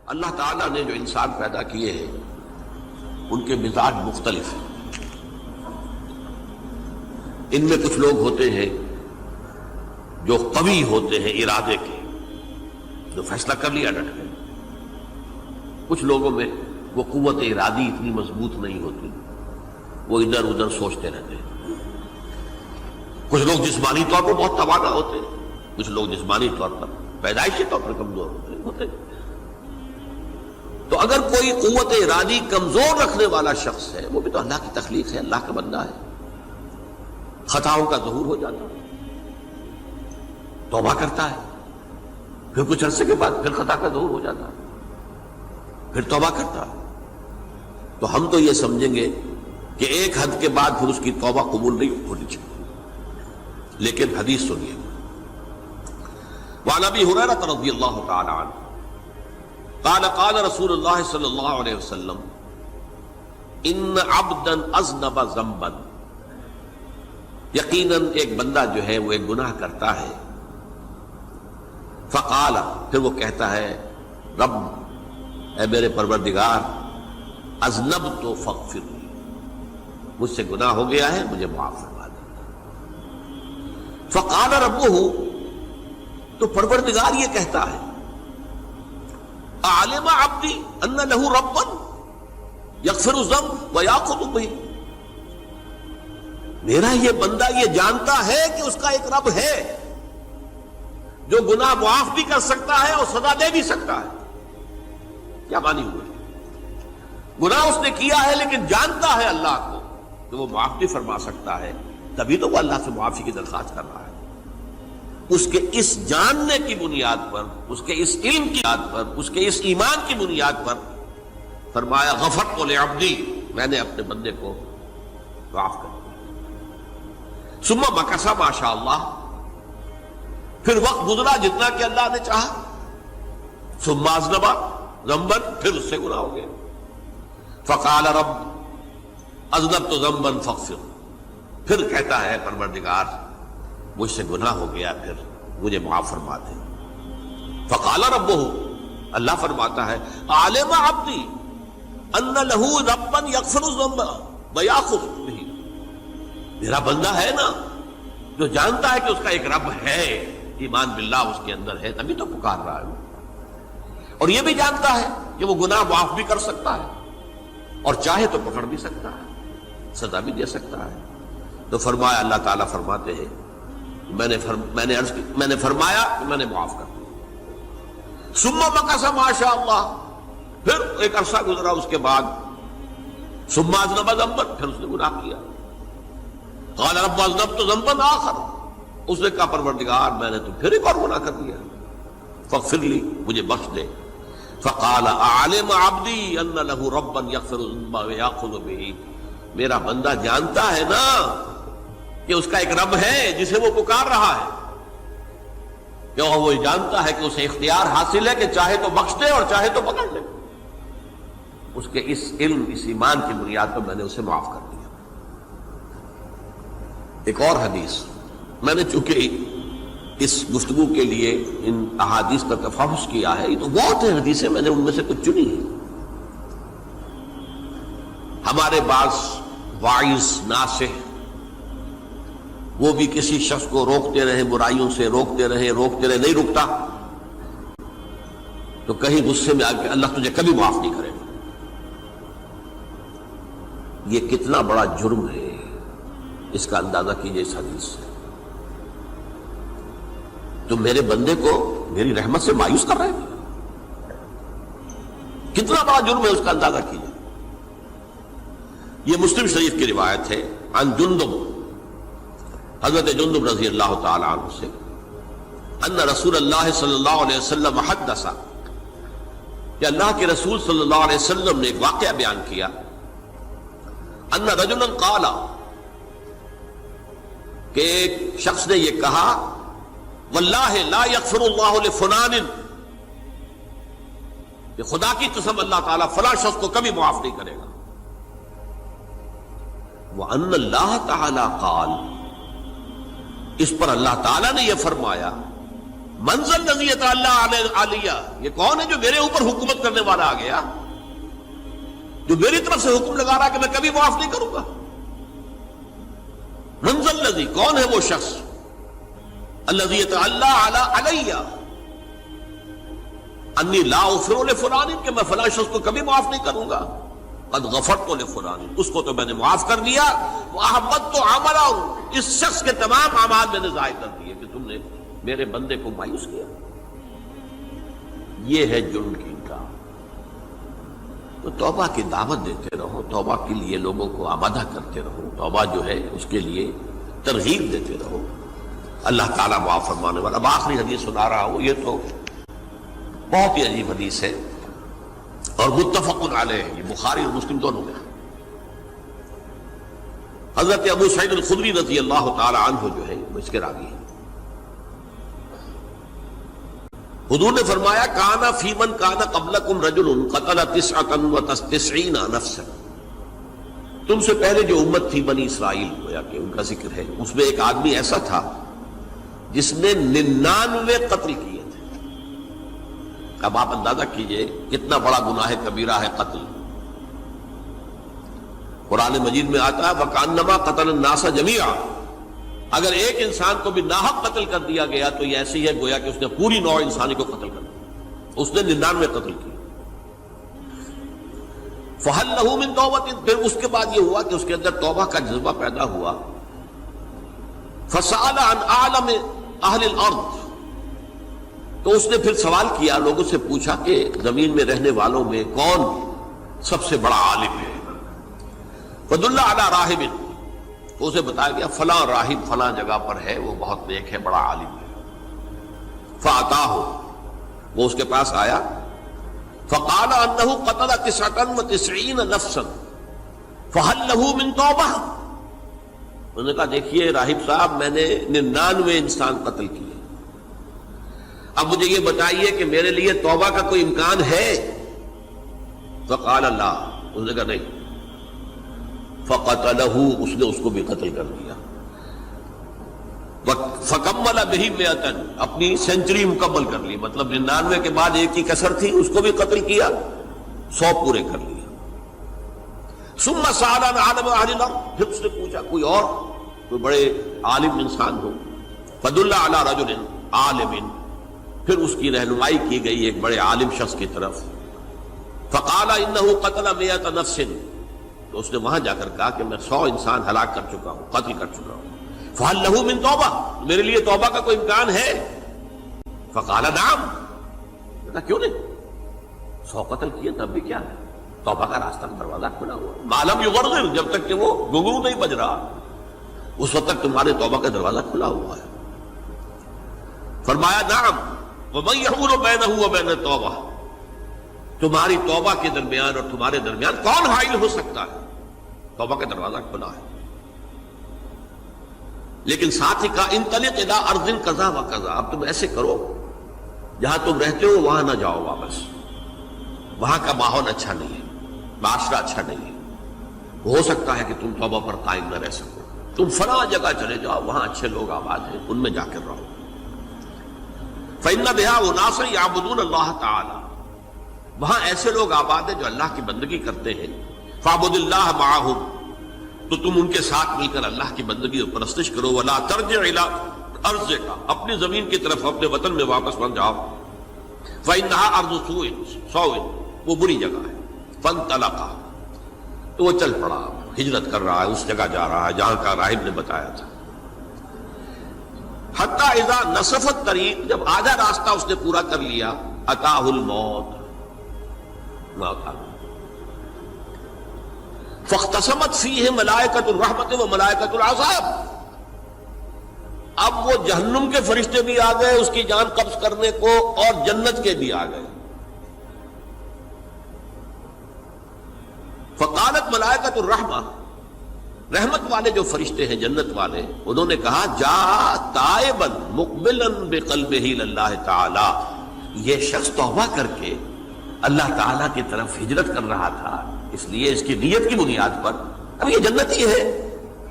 اللہ تعالیٰ نے جو انسان پیدا کیے ہیں ان کے مزاج مختلف ہیں. ان میں کچھ لوگ ہوتے ہیں جو قوی ہوتے ہیں ارادے کے، جو فیصلہ کر لیا ڈٹ گئے. کچھ لوگوں میں وہ قوت ارادی اتنی مضبوط نہیں ہوتی، وہ ادھر ادھر سوچتے رہتے ہیں. کچھ لوگ جسمانی طور پر بہت توانا ہوتے ہیں، کچھ لوگ جسمانی طور پر پیدائشی طور پر کمزور ہوتے ہیں. تو اگر کوئی قوت ارادی کمزور رکھنے والا شخص ہے، وہ بھی تو اللہ کی تخلیق ہے، اللہ کا بندہ ہے. خطاؤں کا ظہور ہو جاتا ہے، توبہ کرتا ہے، پھر کچھ عرصے کے بعد پھر خطا کا ظہور ہو جاتا ہے، پھر توبہ کرتا ہے. تو ہم تو یہ سمجھیں گے کہ ایک حد کے بعد پھر اس کی توبہ قبول نہیں ہونی چاہیے. لیکن حدیث سنیے. وعن ابی ہریرہ رضی اللہ تعالی عنہ قال قال رسول اللہ صلی اللہ علیہ وسلم ان عبدا اذنب ذنبا، یقیناً ایک بندہ جو ہے وہ ایک گناہ کرتا ہے. فقال، پھر وہ کہتا ہے رب، اے میرے پروردگار، اذنبت فاغفر لی، مجھ سے گناہ ہو گیا ہے، مجھے معاف فرما دے. فقال ربہ، تو پروردگار یہ کہتا ہے اعلم عبدی ان لہ ربا یغفر الذنب ویأخذ بہ، میرا یہ بندہ یہ جانتا ہے کہ اس کا ایک رب ہے جو گناہ معاف بھی کر سکتا ہے اور سزا دے بھی سکتا ہے. کیا معنی ہوئے؟ گناہ اس نے کیا ہے لیکن جانتا ہے اللہ کو کہ وہ معاف بھی فرما سکتا ہے، تبھی تو وہ اللہ سے معافی کی درخواست کر رہا ہے. اس کے اس جاننے کی بنیاد پر، اس کے اس علم کی بنیاد پر، اس کے اس ایمان کی بنیاد پر فرمایا غفرت لعبدی، میں نے اپنے بندے کو معاف کر دیا. ثم مکث ما شاء اللہ، پھر وقت گزرا جتنا کہ اللہ نے چاہا. ثم اذنب ذنبا، پھر اس سے گناہ ہو گیا. فقال رب اذنبت ذنبا فاغفر، پھر کہتا ہے پروردگار مجھ سے گناہ ہو گیا، پھر مجھے معاف فرما دے. فقال ربہ، اللہ فرماتا ہے عالم عبدی ان لہ ربا یغفر الذنب ویأخذ بہ، میرا بندہ ہے نا جو جانتا ہے کہ اس کا ایک رب ہے، ایمان باللہ اس کے اندر ہے، تبھی تو پکار رہا ہے. اور یہ بھی جانتا ہے کہ وہ گناہ معاف بھی کر سکتا ہے اور چاہے تو پکڑ بھی سکتا ہے، سزا بھی دے سکتا ہے. تو فرمایا، اللہ تعالیٰ فرماتے ہیں میں نے فرمایا کہ میں نے معاف کر دیا. ثم مکث ما شاء اللہ، پھر ایک عرصہ گزرا اس کے بعد. ثم اذنب ذنبا، پھر اس نے گناہ کیا. قال رب اذنبت ذنبا آخر، اس نے کہا پروردگار میں نے تو پھر ایک اور گناہ کر دیا، فاغفر لی، مجھے بخش دے. فقال اعلم عبدی ان لہ ربا یغفر الذنب ویأخذ بہ، میرا بندہ جانتا ہے نا کہ اس کا ایک رب ہے جسے وہ پکار رہا ہے، کہ وہ جانتا ہے کہ اسے اختیار حاصل ہے کہ چاہے تو بخش دے اور چاہے تو پکڑ لے. اس کے اس علم، اس ایمان کی بنیاد پر میں نے اسے معاف کر دیا. ایک اور حدیث، میں نے چونکہ اس گفتگو کے لیے ان احادیث کا تفحص کیا ہے، یہ تو بہت ہیں حدیثیں، میں نے ان میں سے کچھ چنی ہیں. ہمارے بعض واعظ ناصح وہ بھی کسی شخص کو روکتے رہے، برائیوں سے روکتے رہے، نہیں رکتا تو کہیں غصے میں آ کے اللہ تجھے کبھی معاف نہیں کرے گا. یہ کتنا بڑا جرم ہے، اس کا اندازہ کیجئے اس حدیث سے. تم میرے بندے کو میری رحمت سے مایوس کر رہے ہیں، کتنا بڑا جرم ہے، اس کا اندازہ کیجئے. یہ مسلم شریف کی روایت ہے عن جندب، حضرت جندب رضی اللہ تعالی عنہ سے، ان رسول اللہ صلی اللہ علیہ وسلم حدث، کہ اللہ کے رسول صلی اللہ علیہ وسلم نے ایک واقعہ بیان کیا. ان رجلا قال، کہ ایک شخص نے یہ کہا واللہ لا یغفر اللہ لفلان، کہ خدا کی قسم اللہ تعالیٰ فلاں شخص کو کبھی معاف نہیں کرے گا. وَأَنَّ اللَّهَ تَعَالَى قَالَ، اس پر اللہ تعالیٰ نے یہ فرمایا منزل نزیت اللہ علیہ، یہ کون ہے جو میرے اوپر حکومت کرنے والا آ گیا، جو میری طرف سے حکم لگا رہا کہ میں کبھی معاف نہیں کروں گا؟ منزل نزی، کون ہے وہ شخص؟ الذی اللہ علیہ انی لا اغفر لفلان، کہ میں فلاں شخص کو کبھی معاف نہیں کروں گا، قد غفرت لفلان، اس کو تو میں نے معاف کر دیا، واحبطت عملہ، اس شخص کے تمام اعمال میں نے ضائع کر دیے کہ تم نے میرے بندے کو مایوس کیا۔ یہ ہے جرم کی انکار۔ تو توبہ کی دعوت دیتے رہو، توبہ کے لیے لوگوں کو آمادہ کرتے رہو، توبہ جو ہے اس کے لیے ترغیب دیتے رہو، اللہ تعالیٰ معاف فرمانے والا۔ اب آخری حدیث سنا رہا ہوں، یہ تو بہت ہی عجیب حدیث ہے اور متفق علیہ، یہ بخاری اور مسلم دونوں میں۔ حضرت ابو سعید الخدری رضی اللہ تعالی عنہ جو ہے وہ اس کے راوی ہیں۔ حضور نے فرمایا کانا فی من کانا قبلکم رجل قتل 99 نفسا، تم سے پہلے جو امت تھی بنی اسرائیل، گویا کہ ان کا ذکر ہے، اس میں ایک آدمی ایسا تھا جس نے 99 قتل کیے تھے۔ اب آپ اندازہ کیجئے کتنا بڑا گناہ کبیرہ ہے قتل۔ قرآن مجید میں آتا ہے وَكَأَنَّمَا قَتَلَ النَّاسَ جَمِيعًا، اگر ایک انسان کو بھی ناحق قتل کر دیا گیا تو یہ ایسی ہے گویا کہ اس نے پوری نوع انسانی کو قتل کر دیا، اس نے 99 قتل کیے۔ فَهَلْ لَهُ مِن تَوْبَةٍ، پھر اس کے بعد یہ ہوا کہ اس کے اندر توبہ کا جذبہ پیدا ہوا۔ فَسَأَلَ عَنْ أَعْلَمِ أَهْلِ الْأَرْضِ، تو اس نے پھر سوال کیا، لوگوں سے پوچھا کہ زمین میں رہنے والوں میں کون سب سے بڑا عالم ہے؟ فَدُلَّ عَلَى رَاهِبٍ، تو اسے بتایا گیا فلاں راہب فلاں جگہ پر ہے، وہ بہت نیک ہے، بڑا عالم ہے۔ فَأَتَاهُ، وہ اس کے پاس آیا، فَقَالَ أَنَّهُ قَتَلَ 99 نَفْسًا فَهَلْ لَهُ مِن تَوْبَةٍ، انہوں نے کہا دیکھیے راہب صاحب، میں نے 99 انسان قتل کیے، اب مجھے یہ بتائیے کہ میرے لیے توبہ کا کوئی امکان ہے؟ فَقَالَ لَا، انہوں نے کہا نہیں۔ فَقَتَلَهُ، اس نے اس کو بھی قتل کر دیا۔ فَكَمَّلَ بِهِ 100، اپنی سینچری مکمل کر لی، مطلب 99 کے بعد ایک کی کسر تھی، اس کو بھی قتل کیا، 100 پورے کر لیا۔ ثُمَّ سَأَلَ عَنْ عَالِمِ أَهْلِ الْأَرْضِ، پھر اس نے پوچھا کوئی اور، کوئی بڑے عالم انسان ہو۔ فَدُلَّ عَلَى رَجُلٍ عَالِمٍ، پھر اس کی رہنمائی کی گئی ایک بڑے عالم شخص کی طرف۔ فَقَالَ إِنَّهُ قَتَلَ 100 نَفْسٍ، تو اس نے وہاں جا کر کہا کہ میں 100 انسان ہلاک کر چکا ہوں، قتل کر چکا ہوں۔ فَهَلْ لَهُ مِن تَوْبَةٍ، میرے لیے توبہ کا کوئی امکان ہے؟ فَقَالَ نَعَمْ، کہا کیوں نہیں، 100 قتل کیے تب بھی کیا ہے، توبہ کا راستہ دروازہ کھلا ہوا، مَا لَمْ يُغَرْغِرْ، جب تک کہ وہ گھنگرو نہیں بج رہا اس وقت تک تمہارے توبہ کا دروازہ کھلا ہوا ہے۔ فرمایا نعم، وَمَن يَحُولُ بَيْنَهُ وَبَيْنَ التَّوْبَةِ، تمہاری توبہ کے درمیان اور تمہارے درمیان کون حائل ہو سکتا ہے؟ توبہ کا دروازہ کھلا ہے۔ لیکن ساتھ ہی کہا انطلق الی ارض کذا و کذا، اب تم ایسے کرو جہاں تم رہتے ہو وہاں نہ جاؤ واپس، وہاں کا ماحول اچھا نہیں ہے، معاشرہ اچھا نہیں ہے، ہو سکتا ہے کہ تم توبہ پر قائم نہ رہ سکو، تم فلاں جگہ چلے جاؤ، وہاں اچھے لوگ آباد ہیں، ان میں جا کر رہو۔ فإن بها أناسا يعبدون اللہ تعالی، وہاں ایسے لوگ آباد ہیں جو اللہ کی بندگی کرتے ہیں۔ فاعبد اللہ معہم، تو تم ان کے ساتھ مل کر اللہ کی بندگی اور پرستش کرو۔ ولا ترجع الی ارضک، اپنی زمین کی طرف اپنے وطن میں واپس مت جاؤ۔ فإنها ارض سوء، وہ بری جگہ ہے۔ فانطلقا، تو وہ چل پڑا، ہجرت کر رہا ہے، اس جگہ جا رہا ہے جہاں کا راہب نے بتایا تھا۔ حتی اذا نصف الطریق، جب آدھا راستہ اس نے پورا کر لیا، اتاہ الموت، موت آ گئی۔ فاختصمت فیہ ملائکۃ الرحمت و ملائکۃ العذاب، اب وہ جہنم کے فرشتے بھی آ گئے اس کی جان قبض کرنے کو، اور جنت کے بھی آ گئے۔ فقالت ملائکۃ الرحمہ، رحمت والے جو فرشتے ہیں جنت والے، انہوں نے کہا جا تائبا مقبلا بقلبہ اللہ تعالی، یہ شخص توبہ کر کے اللہ تعالیٰ کی طرف ہجرت کر رہا تھا، اس لیے اس کی نیت کی بنیاد پر اب یہ جنتی ہے،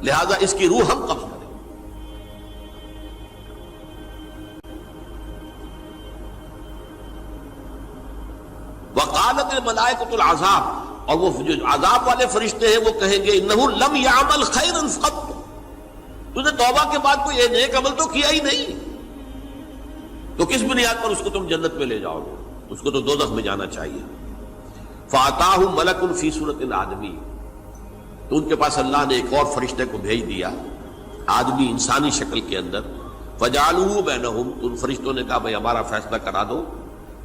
لہذا اس کی روح ہم قبض کریں۔ وقالت الملائکۃ العذاب، اور وہ جو عذاب والے فرشتے ہیں وہ کہیں گے انہ لم یعمل خیرا قط، تو نے توبہ کے بعد کوئی نیک عمل تو کیا ہی نہیں، تو کس بنیاد پر اس کو تم جنت میں لے جاؤ گے؟ اس کو تو دوزخ میں جانا چاہیے۔ فاتاہ ملک فی صورت آدمی، تو ان کے پاس اللہ نے ایک اور فرشتے کو بھیج دیا آدمی انسانی شکل کے اندر، فجعلوہ بینہم، تو ان فرشتوں نے کہا بھائی ہمارا فیصلہ کرا دو،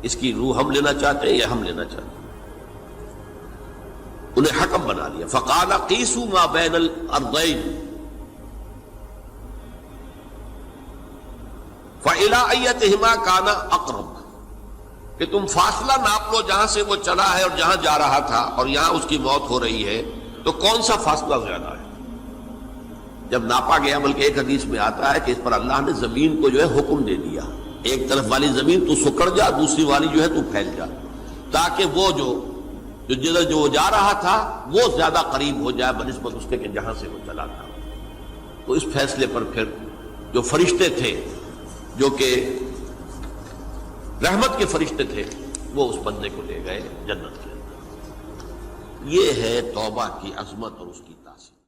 اس کی روح ہم لینا چاہتے ہیں یا ہم لینا چاہتے ہیں، انہیں حکم بنا دیا۔ فقال قیسوا ما بین الارضین فإلی ایتہما کان اقرب، کہ تم فاصلہ ناپ لو جہاں سے وہ چلا ہے اور جہاں جا رہا تھا اور یہاں اس کی موت ہو رہی ہے، تو کون سا فاصلہ زیادہ ہے؟ جب ناپا گیا، بلکہ ایک حدیث میں آتا ہے کہ اس پر اللہ نے زمین کو جو ہے حکم دے دیا، ایک طرف والی زمین تو سکڑ جا، دوسری والی جو ہے تو پھیل جا، تاکہ وہ جدھر جو جا رہا تھا وہ زیادہ قریب ہو جائے بنسبت اس کے کہ جہاں سے وہ چلا تھا۔ تو اس فیصلے پر پھر جو فرشتے تھے، جو کہ رحمت کے فرشتے تھے، وہ اس بندے کو لے گئے جنت کے اندر۔ یہ ہے توبہ کی عظمت اور اس کی تاثیر۔